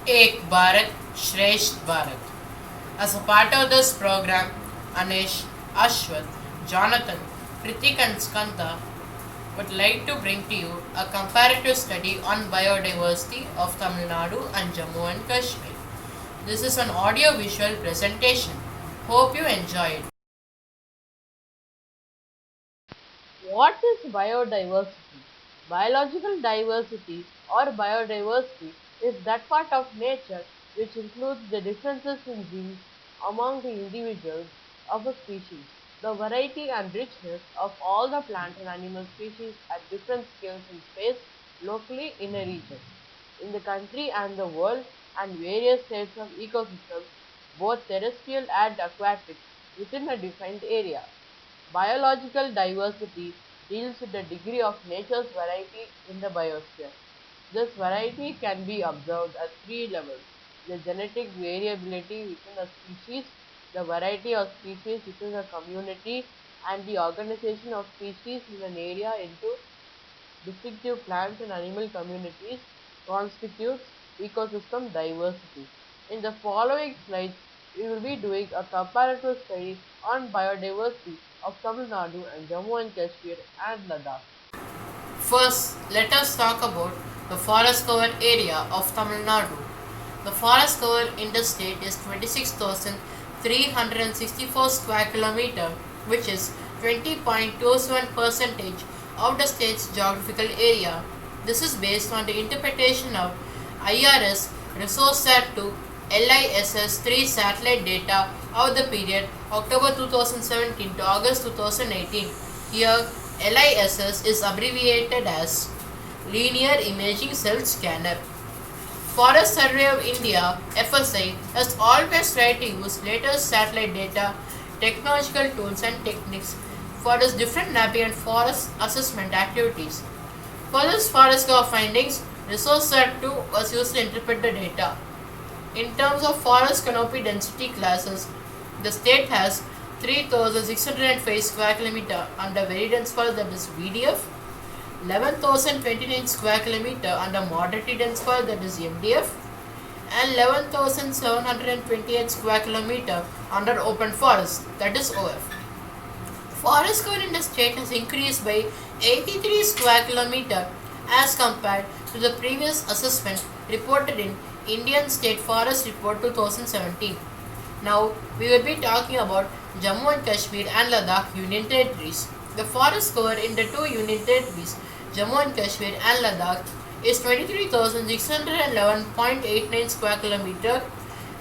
Ek Bharat Shresht Bharat. As a part of this program, Anish, Ashwath, Jonathan, Kritik and Skanda would like to bring to you a comparative study on biodiversity of Tamil Nadu and Jammu and Kashmir. This is an audio-visual presentation. Hope you enjoy it. What is biodiversity? Biological diversity or biodiversity is that part of nature which includes the differences in genes among the individuals of a species, the variety and richness of all the plant and animal species at different scales in space, locally in a region, in the country and the world, and various states of ecosystems, both terrestrial and aquatic, within a defined area. Biological diversity deals with the degree of nature's variety in the biosphere. This variety can be observed at three levels: the genetic variability within a species, the variety of species within a community, and the organization of species in an area into distinctive plant and animal communities constitutes ecosystem diversity. In the following slides, we will be doing a comparative study on biodiversity of Tamil Nadu and Jammu and Kashmir and Ladakh. First, let us talk about the forest cover area of Tamil Nadu. The forest cover in the state is 26,364 square kilometer, which is 20.27% of the state's geographical area. This is based on the interpretation of IRS ResourceSat-2 LISS 3 satellite data of the period October 2017 to August 2018. Here, LISS is abbreviated as Linear Imaging Cell Scanner. Forest Survey of India (FSI) has always tried to use latest satellite data, technological tools and techniques for its different mapping and forest assessment activities. For this forest cover findings, ResourceSat-2 was used to interpret the data. In terms of forest canopy density classes, the state has 3,605 square kilometer under very dense forest, that is VDF, 11,029 square kilometer under moderately dense forest, that is MDF, and 11,728 square kilometer under open forest, that is OF. Forest cover in the state has increased by 83 square kilometer as compared to the previous assessment reported in Indian State Forest Report 2017. Now we will be talking about Jammu and Kashmir and Ladakh Union Territories. The forest cover in the two Union Territories, Jammu and Kashmir and Ladakh, is 23,611.89 square kilometer,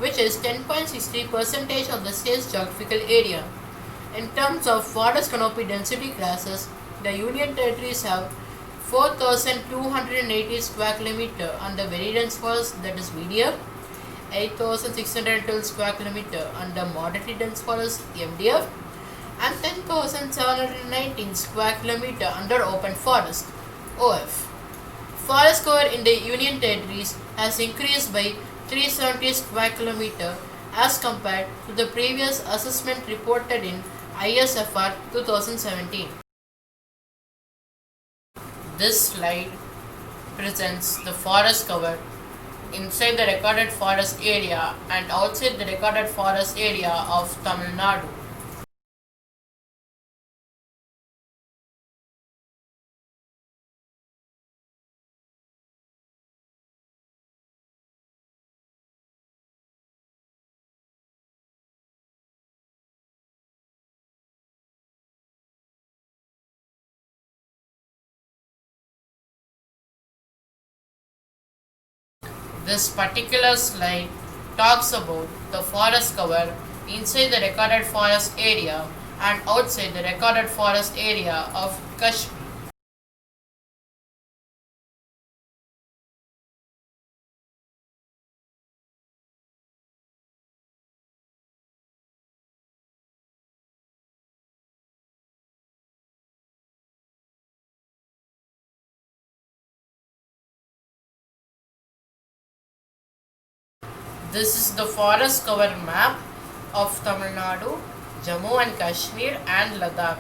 which is 10.63% of the state's geographical area. In terms of forest canopy density classes, the Union Territories have 4,280 square kilometer under very dense forest, that is VDF, 8,612 square kilometer under moderately dense forest, MDF, and 10,719 square kilometer under open forest, OF. Forest cover in the Union Territories has increased by 370 square kilometer as compared to the previous assessment reported in ISFR 2017. This slide presents the forest cover inside the recorded forest area and outside the recorded forest area of Tamil Nadu. This particular slide talks about the forest cover inside the recorded forest area and outside the recorded forest area of Kashmir. This is the forest cover map of Tamil Nadu, Jammu and Kashmir and Ladakh.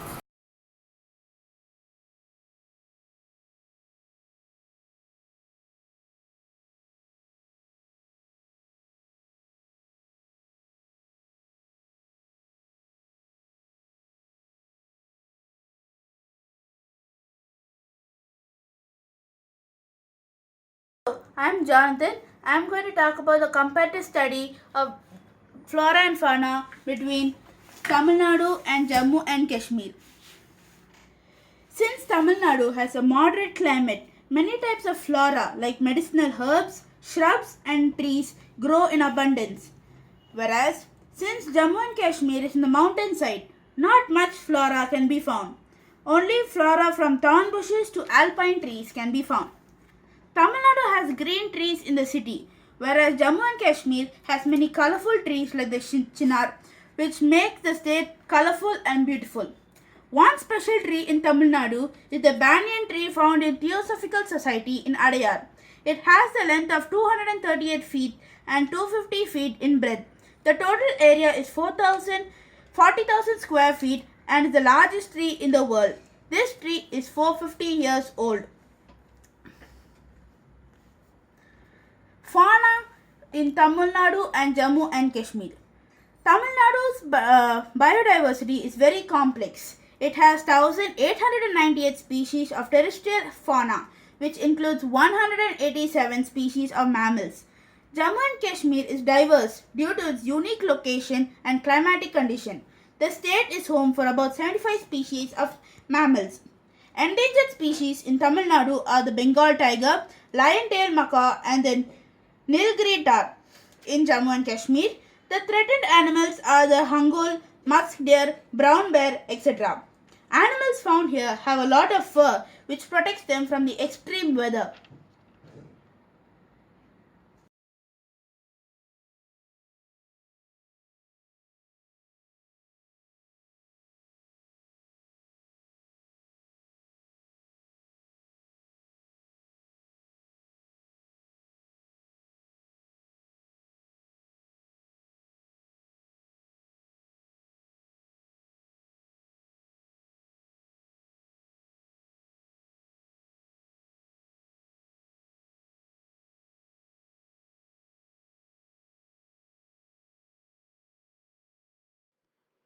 I'm Jonathan. I'm going to talk about the comparative study of flora and fauna between Tamil Nadu and Jammu and Kashmir. Since Tamil Nadu has a moderate climate, many types of flora like medicinal herbs, shrubs, and trees grow in abundance. Whereas, since Jammu and Kashmir is in the mountainside, not much flora can be found. Only flora from thorn bushes to alpine trees can be found. Tamil Nadu has green trees in the city, whereas Jammu and Kashmir has many colorful trees like the chinar, which make the state colorful and beautiful. One special tree in Tamil Nadu is the banyan tree found in Theosophical Society in Adayar. It has the length of 238 feet and 250 feet in breadth. The total area is 40,000 square feet and is the largest tree in the world. This tree is 450 years old. Fauna in Tamil Nadu and Jammu and Kashmir. Tamil Nadu's biodiversity is very complex. It has 1,898 species of terrestrial fauna, which includes 187 species of mammals. Jammu and Kashmir is diverse due to its unique location and climatic condition. The state is home for about 75 species of mammals. Endangered species in Tamil Nadu are the Bengal tiger, lion-tailed macaw, and the Nilgiri tar. In Jammu and Kashmir, the threatened animals are the hangul, musk deer, brown bear, etc. Animals found here have a lot of fur which protects them from the extreme weather.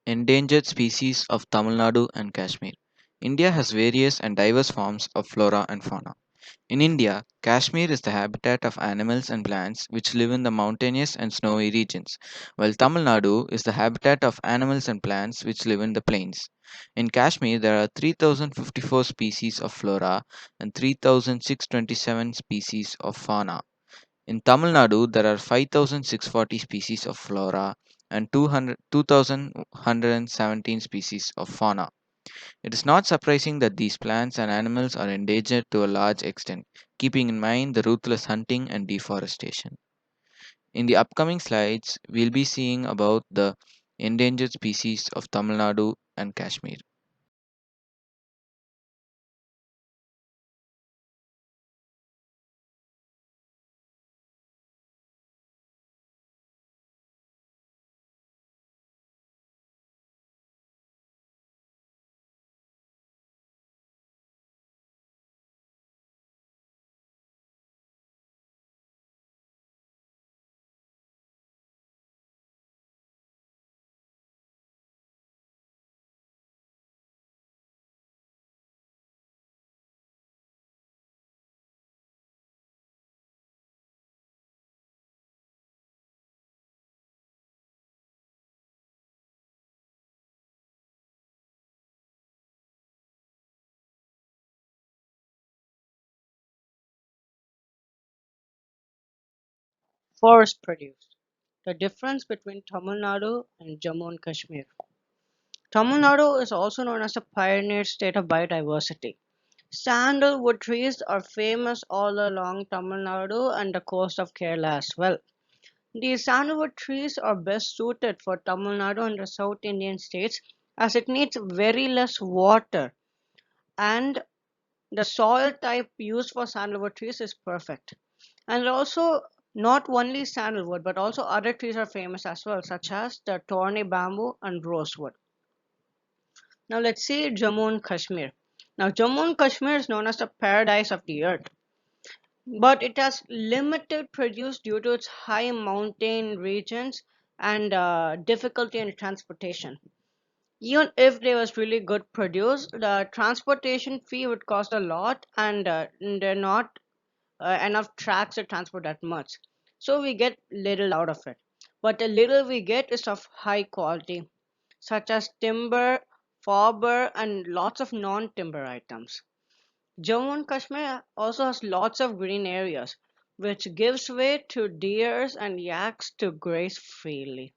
Endangered species of Tamil Nadu and Kashmir. India has various and diverse forms of flora and fauna. In India, Kashmir is the habitat of animals and plants which live in the mountainous and snowy regions, while Tamil Nadu is the habitat of animals and plants which live in the plains. In Kashmir, there are 3,054 species of flora and 3,627 species of fauna. In Tamil Nadu, there are 5,640 species of flora and 2,117 species of fauna. It is not surprising that these plants and animals are endangered to a large extent, keeping in mind the ruthless hunting and deforestation. In the upcoming slides, we'll be seeing about the endangered species of Tamil Nadu and Kashmir. Forest produce. The difference between Tamil Nadu and Jammu and Kashmir. Tamil Nadu is also known as a pioneer state of biodiversity. Sandalwood trees are famous all along Tamil Nadu and the coast of Kerala as well. These sandalwood trees are best suited for Tamil Nadu and the South Indian states as it needs very less water and the soil type used for sandalwood trees is perfect. And also, not only sandalwood, but also other trees are famous as well, such as the thorny bamboo and rosewood. Now, let's see Jammu and Kashmir. Now, Jammu and Kashmir is known as the paradise of the earth, but it has limited produce due to its high mountain regions and difficulty in transportation. Even if there was really good produce, the transportation fee would cost a lot, and they're not enough tracks to transport that much. So we get little out of it. But the little we get is of high quality, such as timber, fiber, and lots of non timber items. Jammu and Kashmir also has lots of green areas, which gives way to deers and yaks to graze freely.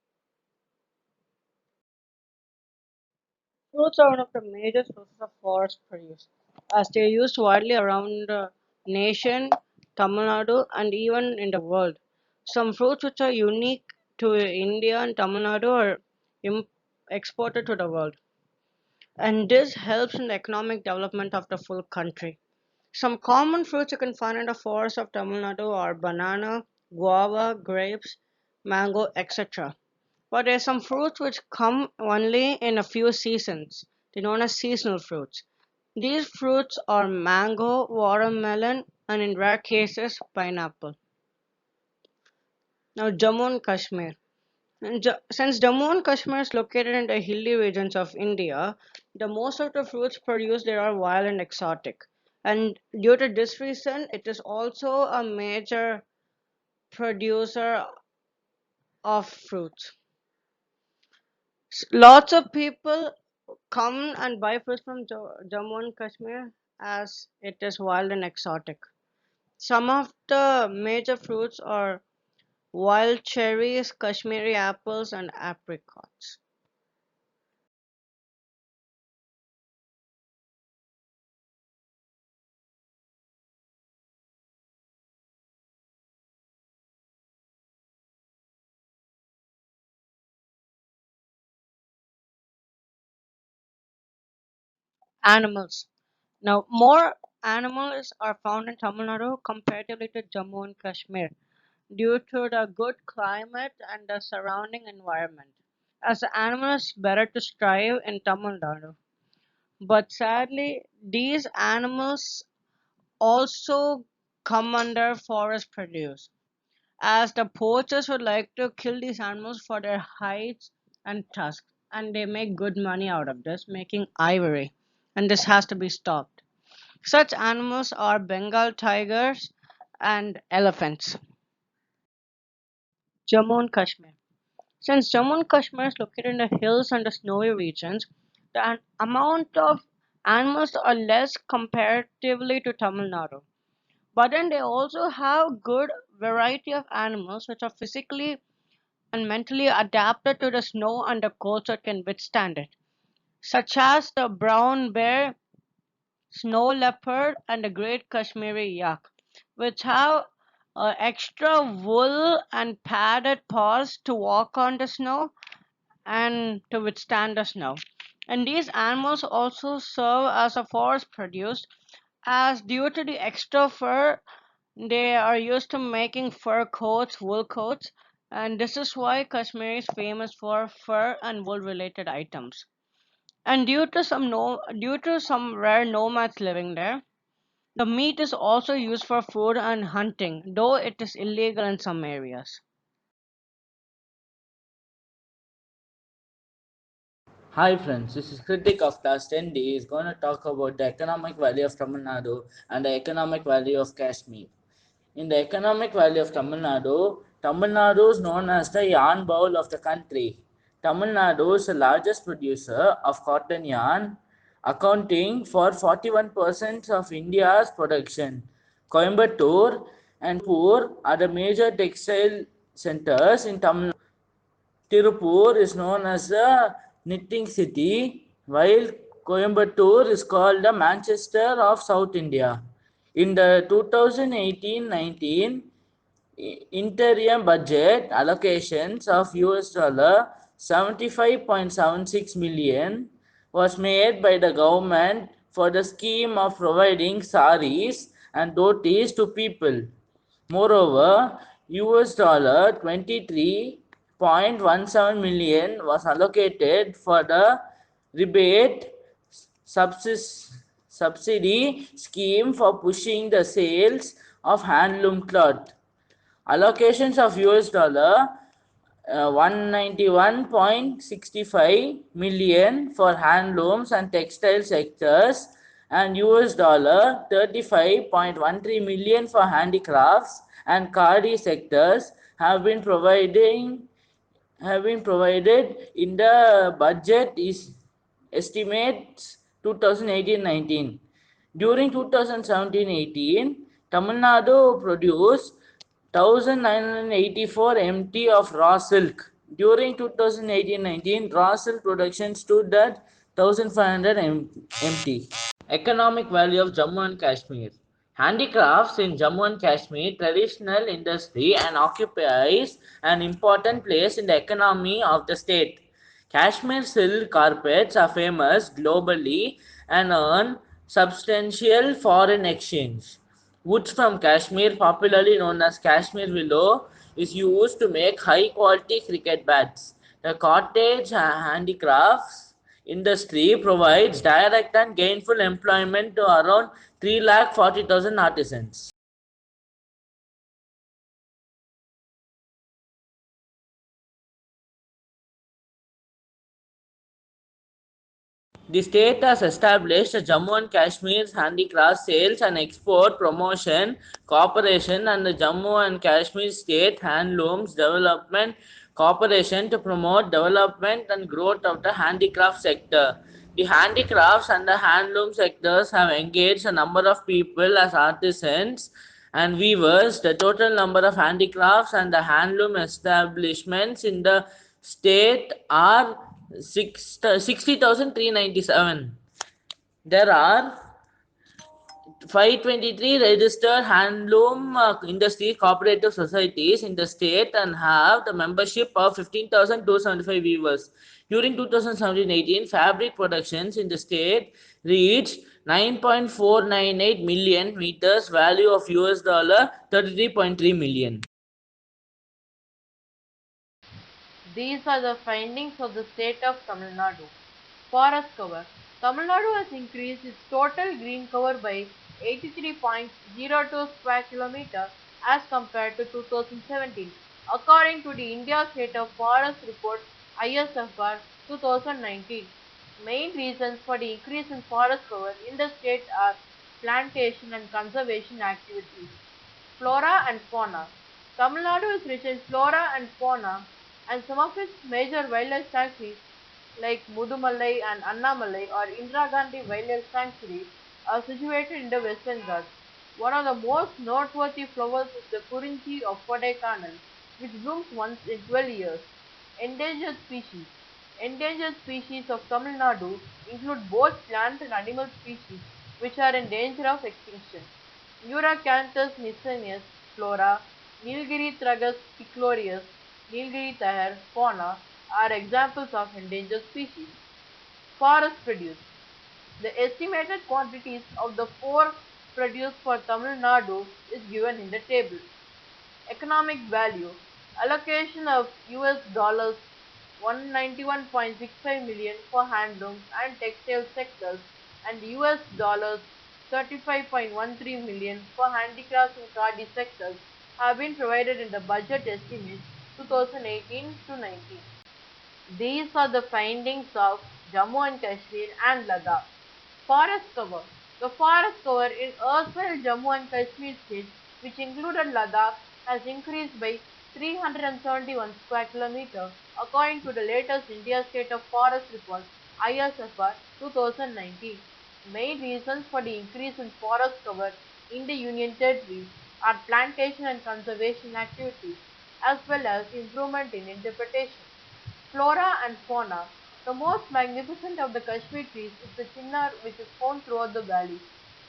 Fruits are one of the major sources of forest produce, as they are used widely around the nation, Tamil Nadu, and even in the world. Some fruits which are unique to India and Tamil Nadu are im- exported to the world, and this helps in the economic development of the full country. Some common fruits you can find in the forests of Tamil Nadu are banana, guava, grapes, mango, etc. But there are some fruits which come only in a few seasons. They're known as seasonal fruits. These fruits are mango, watermelon, and in rare cases, pineapple. Now, Jammu and Kashmir. Since Jammu and Kashmir is located in the hilly regions of India, the most of the fruits produced there are wild and exotic. And due to this reason, it is also a major producer of fruits. Lots of people come and buy fruits from Jammu and Kashmir as it is wild and exotic. Some of the major fruits are wild cherries, Kashmiri apples, and apricots. Animals. Now, more animals are found in Tamil Nadu comparatively to Jammu and Kashmir due to the good climate and the surrounding environment. As the animal is better to strive in Tamil Nadu. But sadly, these animals also come under forest produce, as the poachers would like to kill these animals for their hides and tusks, and they make good money out of this, making ivory, and this has to be stopped. Such animals are Bengal tigers and elephants. Jammu and Kashmir. Since Jammu and Kashmir is located in the hills and the snowy regions, the amount of animals are less comparatively to Tamil Nadu. But then they also have good variety of animals which are physically and mentally adapted to the snow and the cold so it can withstand it, such as the brown bear, snow leopard, and the great Kashmiri yak, which have extra wool and padded paws to walk on the snow and to withstand the snow. And these animals also serve as a forest produce, as due to the extra fur, they are used to making fur coats, wool coats, and this is why Kashmir is famous for fur and wool related items. And due to some rare nomads living there, the meat is also used for food and hunting, though it is illegal in some areas. Hi friends, this is Kritik of class 10D is going to talk about the economic value of Tamil Nadu and the economic value of Kashmir. In the economic value of Tamil Nadu is known as the yarn bowl of the country. Tamil Nadu is the largest producer of cotton yarn, accounting for 41% of India's production. Coimbatore and Tirupur are the major textile centers in Tamil Nadu. Tirupur is known as the knitting city, while Coimbatore is called the Manchester of South India. In the 2018-19 interim budget, allocations of US dollar 75.76 million was made by the government for the scheme of providing saris and dhotis to people. Moreover, US dollar 23.17 million was allocated for the rebate subsidy scheme for pushing the sales of handloom cloth. Allocations of US dollar 191.65 million for handlooms and textile sectors and US dollar 35.13 million for handicrafts and cardi sectors have been provided in the budget is estimates 2018-19. During 2017-18, Tamil Nadu produced 1984 MT of raw silk. During 2018-19, raw silk production stood at 1500 MT. Economic value of Jammu and Kashmir. Handicrafts in Jammu and Kashmir traditional industry and occupies an important place in the economy of the state. Kashmir silk carpets are famous globally and earn substantial foreign exchange. Woods from Kashmir, popularly known as Kashmir willow, is used to make high quality cricket bats. The cottage handicrafts industry provides direct and gainful employment to around 3,40,000 artisans. The state has established a Jammu and Kashmir's Handicraft Sales and Export Promotion Corporation and the Jammu and Kashmir State Handlooms Development Corporation to promote development and growth of the handicraft sector. The handicrafts and the handloom sectors have engaged a number of people as artisans and weavers. The total number of handicrafts and the handloom establishments in the state are 60,397. There are 523 registered handloom industry cooperative societies in the state and have the membership of 15,275 weavers. During 2017-18, fabric productions in the state reached 9.498 million meters, value of US dollar 33.3 million. These are the findings of the state of Tamil Nadu. Forest cover. Tamil Nadu has increased its total green cover by 83.02 square kilometer as compared to 2017, according to the India State of Forest Report ISFR 2019. Main reasons for the increase in forest cover in the state are plantation and conservation activities. Flora and fauna. Tamil Nadu is rich in flora and fauna, and some of its major wildlife sanctuaries like Mudumalai and Annamalai or Indira Gandhi Wildlife Sanctuary are situated in the Western Ghats. One of the most noteworthy flowers is the Kurinchi of Kodaikanal, which blooms once in 12 years. Endangered species. Endangered species of Tamil Nadu include both plant and animal species which are in danger of extinction. Neuracanthus nicinus flora, Nilgiri tragus pictorius, Nilgiri tahar fauna are examples of endangered species. Forest produce. The estimated quantities of the four produce for Tamil Nadu is given in the table. Economic value. Allocation of US dollars 191.65 million for handloom and textile sectors and US dollars 35.13 million for handicrafts and khadi sectors have been provided in the budget estimates 2018 to 19. These are the findings of Jammu and Kashmir and Ladakh. Forest cover. The forest cover in erstwhile Jammu and Kashmir state, which included Ladakh, has increased by 371 square kilometer, according to the latest India State of Forest Report ISFR 2019. Main reasons for the increase in forest cover in the Union Territory are plantation and conservation activities, as well as improvement in interpretation. Flora and fauna. The most magnificent of the Kashmir trees is the chinar, which is found throughout the valley.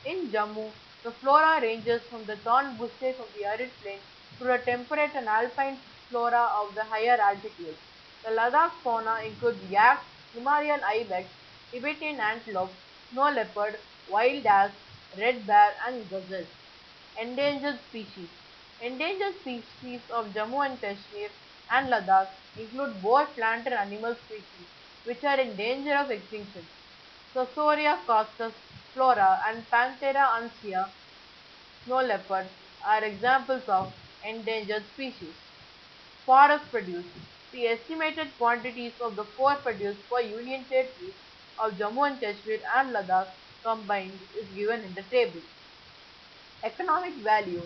In Jammu, the flora ranges from the thorn bushes of the arid plain to the temperate and alpine flora of the higher altitudes. The Ladakh fauna includes yak, Himalayan ibex, Tibetan antelope, snow leopard, wild ass, red bear, and gazelle. Endangered species. Endangered species of Jammu and Kashmir and Ladakh include both plant and animal species, which are in danger of extinction. Sosauria costus flora and Panthera ansea snow leopard are examples of endangered species. Forest produce. The estimated quantities of the four produce for Union Territories of Jammu and Kashmir and Ladakh combined is given in the table. Economic value.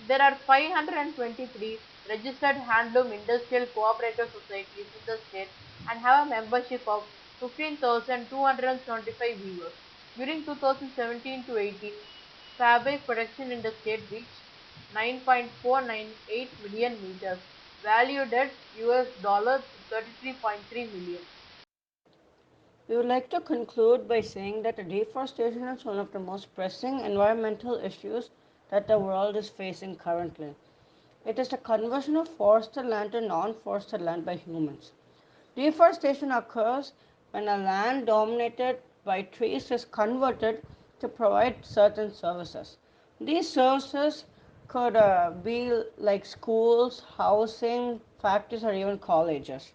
There are 523 registered handloom industrial cooperative societies in the state and have a membership of 15,275 weavers. During 2017 to 18, fabric production in the state reached 9.498 million meters, valued at US dollars 33.3 million. We would like to conclude by saying that deforestation is one of the most pressing environmental issues that the world is facing currently. It is the conversion of forested land to non forested land by humans. Deforestation occurs when a land dominated by trees is converted to provide certain services. These services could be like schools, housing, factories, or even colleges.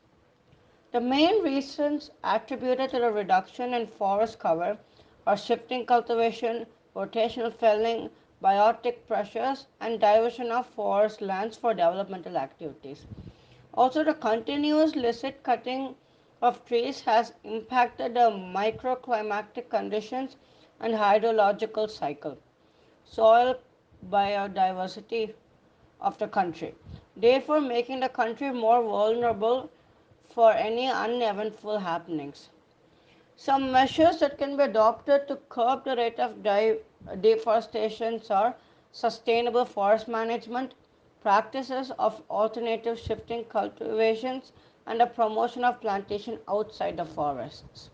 The main reasons attributed to the reduction in forest cover are shifting cultivation, rotational felling, biotic pressures, and diversion of forest lands for developmental activities. Also, the continuous licit cutting of trees has impacted the microclimatic conditions and hydrological cycle, soil biodiversity of the country, therefore making the country more vulnerable for any uneventful happenings. Some measures that can be adopted to curb the rate of deforestation are sustainable forest management, practices of alternative shifting cultivations, and the promotion of plantation outside the forests.